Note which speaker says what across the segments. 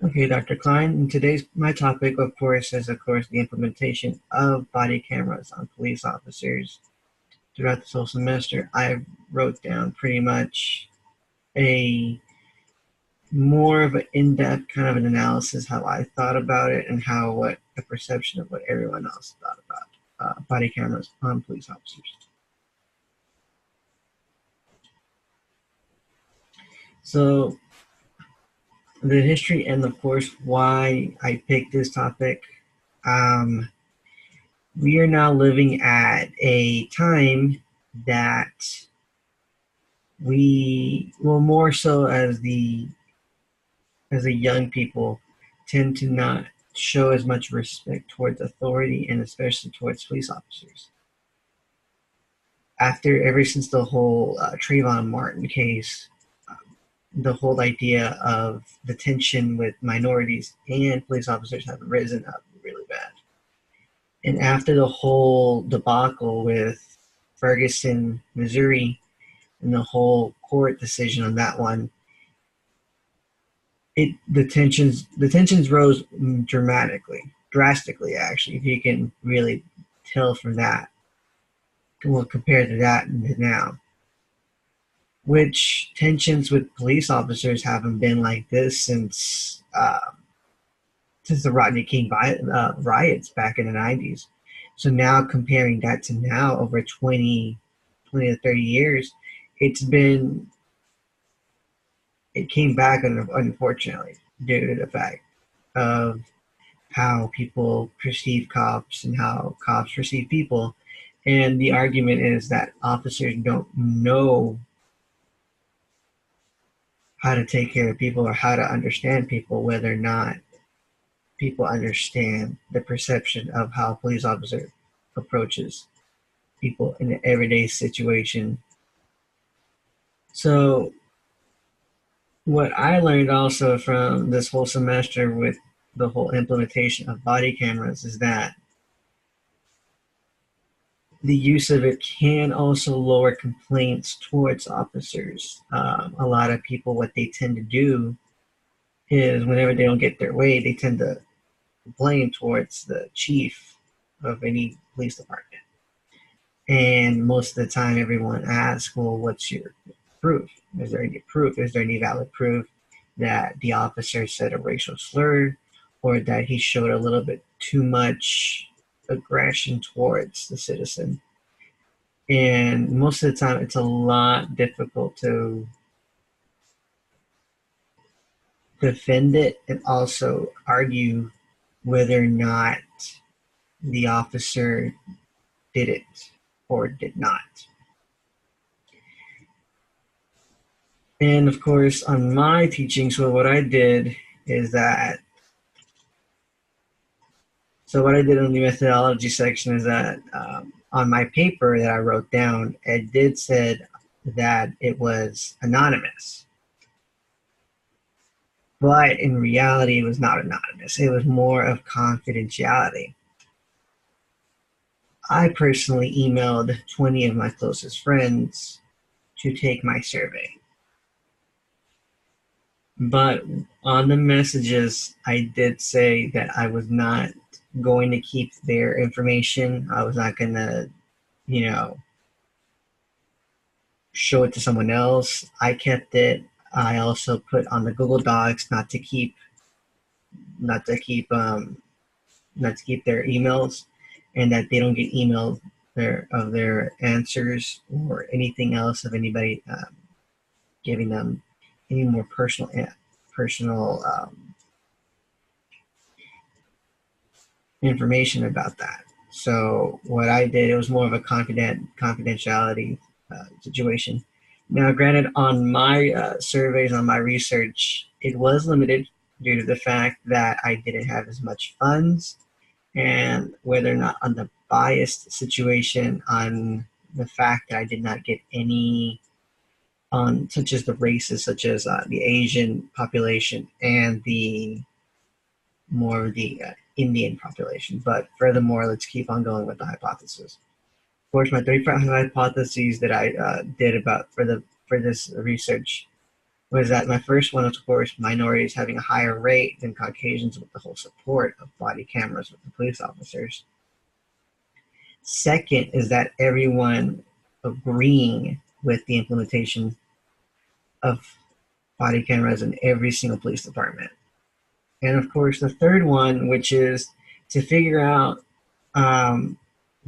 Speaker 1: Okay, Dr. Klein, and today's my topic, of course, is the implementation of body cameras on police officers. Throughout this whole semester, I wrote down pretty much a more of an in-depth kind of an analysis how I thought about it and how what the perception of what everyone else thought about body cameras on police officers. So the history and of course why I picked this topic. Um, we are now living at a time that we, well, more so as the young people, tend to not show as much respect towards authority and especially towards police officers. Ever since the whole Trayvon Martin case, um, the whole idea of the tension with minorities and police officers have risen up really bad. And after the whole debacle with Ferguson, Missouri, and the whole court decision on that one, the tensions rose drastically actually, if you can really tell from that. Well, compared to that and now, which tensions with police officers haven't been like this since the Rodney King riots back in the 90s. So now comparing that to now, over 20 to 30 years, it's been it came back unfortunately due to the fact of how people perceive cops and how cops perceive people. And the argument is that officers don't know how to take care of people or how to understand people, whether or not people understand the perception of how a police officer approaches people in an everyday situation. So what I learned also from this whole semester with the whole implementation of body cameras is that the use of it can also lower complaints towards officers. A lot of people, what they tend to do is whenever they don't get their way, they tend to blame towards the chief of any police department. And most of the time, everyone asks, well, what's your proof? Is there any proof? Is there any valid proof that the officer said a racial slur or that he showed a little bit too much aggression towards the citizen? And most of the time, it's a lot difficult to defend it and also argue whether or not the officer did it or did not. And of course, on my teaching, so what I did is that, so what I did in the methodology section is that on my paper that I wrote down, it did said that it was anonymous. But in reality, it was not anonymous. It was more of confidentiality. I personally emailed 20 of my closest friends to take my survey. But on the messages, I did say that I was not going to keep their information. I was not going to, you know, show it to someone else. I kept it. I also put on the Google Docs not to keep, not to keep their emails, and that they don't get emailed their answers or anything else of anybody giving them any more personal information about that. So what I did, it was more of a confidentiality situation. Now, granted, on my surveys, on my research, it was limited due to the fact that I didn't have as much funds, and whether or not on the biased situation, on the fact that I did not get any on such as the races, such as the Asian population and the more of the Indian population. But furthermore, let's keep on going with the hypothesis. Of course, my three hypotheses that I did about for this research was that my first one, of course, minorities having a higher rate than Caucasians with the whole support of body cameras with the police officers. Second is that everyone agreeing with the implementation of body cameras in every single police department. And of course, the third one, which is to figure out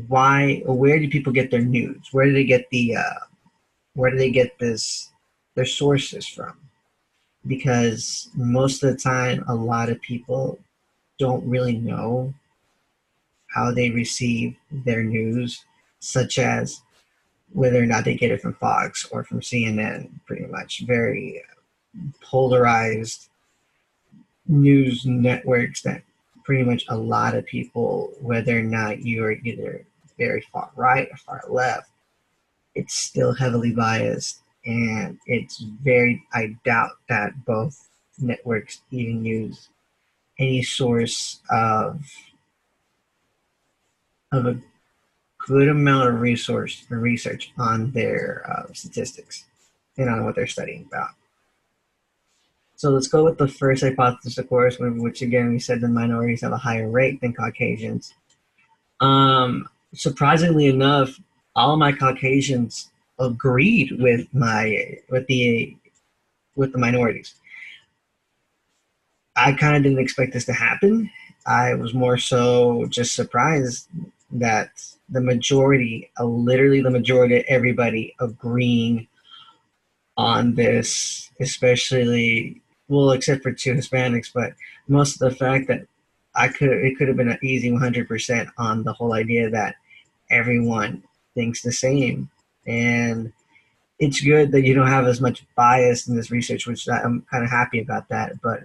Speaker 1: why or where do people get their news? Where do they get where do they get their sources from? Because most of the time, a lot of people don't really know how they receive their news, such as whether or not they get it from Fox or from CNN. Pretty much very polarized news networks that pretty much a lot of people, whether or not you are either very far right or far left, it's still heavily biased. And I doubt that both networks even use any source of a good amount of research on their statistics and on what they're studying about. So let's go with the first hypothesis, of course, which again we said the minorities have a higher rate than Caucasians. Surprisingly enough, all of my Caucasians agreed with the minorities. I kind of didn't expect this to happen. I was more so just surprised that the majority, literally the majority of everybody agreeing on this, especially, well, except for two Hispanics, but most of the fact that it could have been an easy 100% on the whole idea that everyone thinks the same. And it's good that you don't have as much bias in this research, which I'm kind of happy about that. But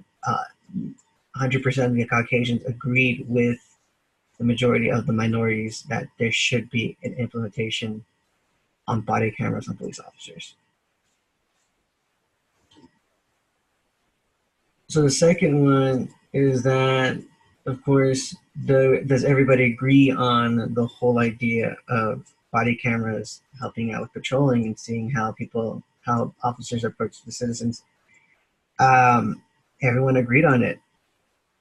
Speaker 1: 100% of the Caucasians agreed with the majority of the minorities that there should be an implementation on body cameras on police officers. So the second one is that, of course, does everybody agree on the whole idea of body cameras helping out with patrolling and seeing how officers approach the citizens? Everyone agreed on it.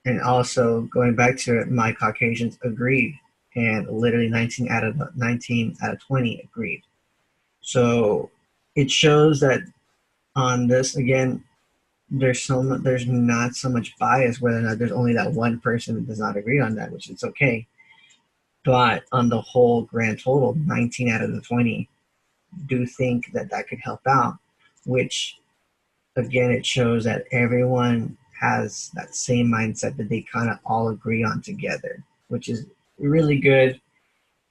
Speaker 1: And also going back to it, my Caucasians agreed, and literally 19 out of 20 agreed. So it shows that on this again, there's not so much bias, whether or not there's only that one person that does not agree on that, which is okay. But on the whole grand total, 19 out of the 20 do think that could help out, which again, it shows that everyone has that same mindset that they kind of all agree on together, which is really good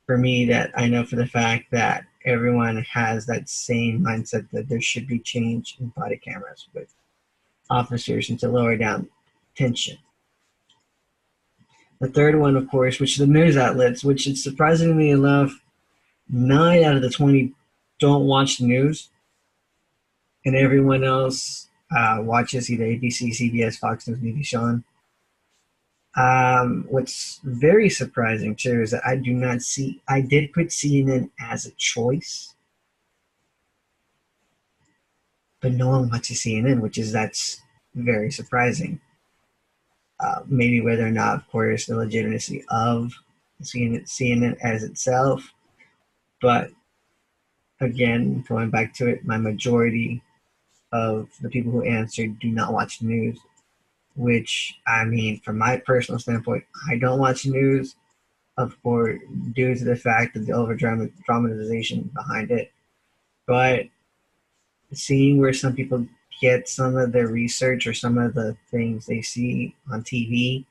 Speaker 1: for me, that I know for the fact that everyone has that same mindset that there should be change in body cameras with officers and to lower down tension. The third one, of course, which the news outlets, which is surprisingly enough, 9 out of the 20 don't watch the news, and everyone else watches either ABC, CBS, Fox News, Univision. What's very surprising too is that I did put CNN as a choice, but no one watches CNN, that's very surprising. Maybe whether or not, of course, the legitimacy of CNN as itself, but again, going back to it, my majority of the people who answered do not watch the news, which, I mean, from my personal standpoint, I don't watch news, of course, due to the fact of the over dramatization behind it. But seeing where some people get some of their research or some of the things they see on TV,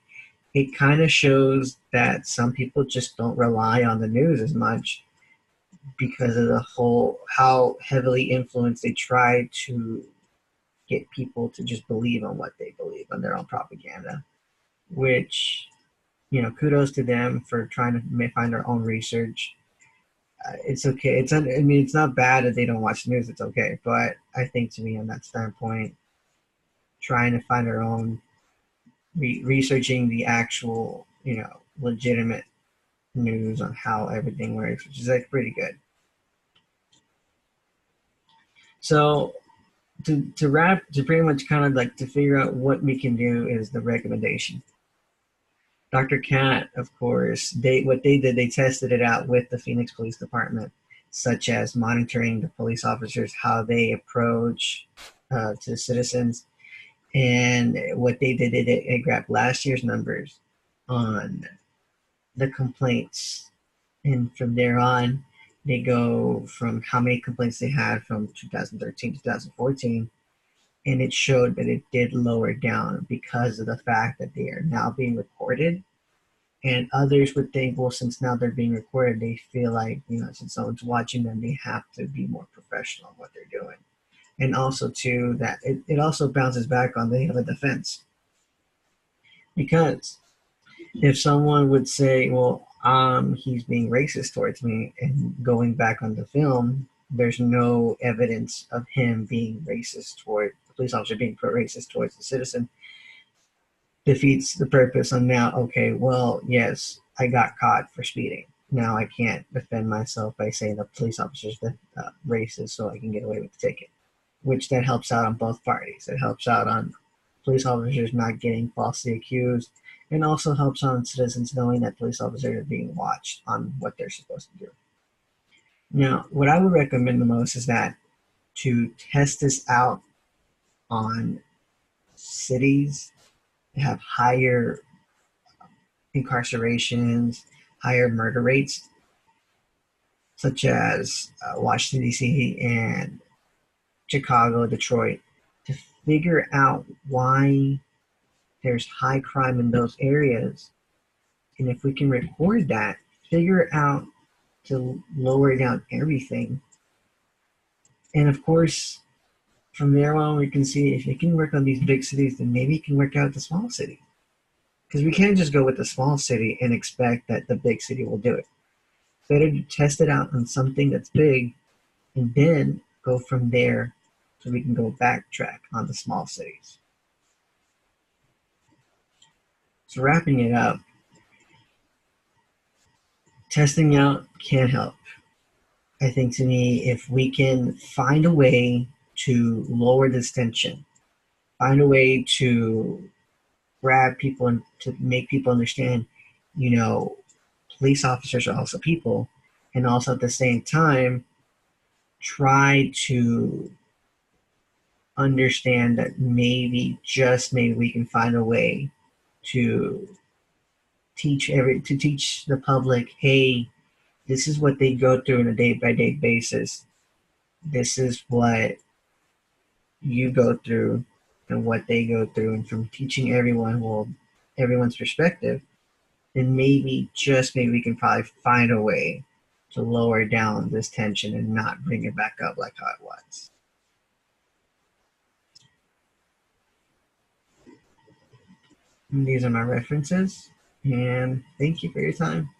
Speaker 1: it kind of shows that some people just don't rely on the news as much because of the whole how heavily influenced they try to get people to just believe on what they believe on their own propaganda, which, kudos to them for trying to find their own research. It's okay. It's not bad that they don't watch the news. It's okay. But I think, to me, on that standpoint, trying to find their own, researching the actual, legitimate news on how everything works, which is like pretty good. So to pretty much kind of like to figure out what we can do is the recommendation. Dr. Cat, of course, they did, they tested it out with the Phoenix Police Department, such as monitoring the police officers, how they approach to citizens, and what they did, they grabbed last year's numbers on the complaints, and from there on, they go from how many complaints they had from 2013 to 2014, and it showed that it did lower down because of the fact that they are now being recorded. And others would think, well, since now they're being recorded, they feel like, since someone's watching them, they have to be more professional in what they're doing. And also, too, that it also bounces back on they have a defense. Because if someone would say, well, he's being racist towards me, and going back on the film, there's no evidence of him being racist toward the police officer being racist towards the citizen, defeats the purpose on now, okay, well, yes, I got caught for speeding. Now I can't defend myself by saying the police officer's racist so I can get away with the ticket, which that helps out on both parties. It helps out on police officers not getting falsely accused, and also helps on citizens knowing that police officers are being watched on what they're supposed to do. Now, what I would recommend the most is that to test this out on cities that have higher incarcerations, higher murder rates, such as Washington, D.C., and Chicago, Detroit, to figure out why there's high crime in those areas. And if we can record that, figure out to lower down everything. And of course, from there on, we can see if it can work on these big cities, then maybe it can work out the small city. Because we can't just go with the small city and expect that the big city will do it. Better to test it out on something that's big and then go from there so we can go backtrack on the small cities. So wrapping it up, testing out can help. I think to me, if we can find a way to lower this tension, find a way to grab people and to make people understand, police officers are also people, and also at the same time, try to understand that maybe, just maybe, we can find a way to teach the public, hey, this is what they go through on a day by day basis. This is what you go through and what they go through, and from teaching everyone, well, everyone's perspective, then maybe, just maybe, we can probably find a way to lower down this tension and not bring it back up like how it was. And these are my references, and thank you for your time.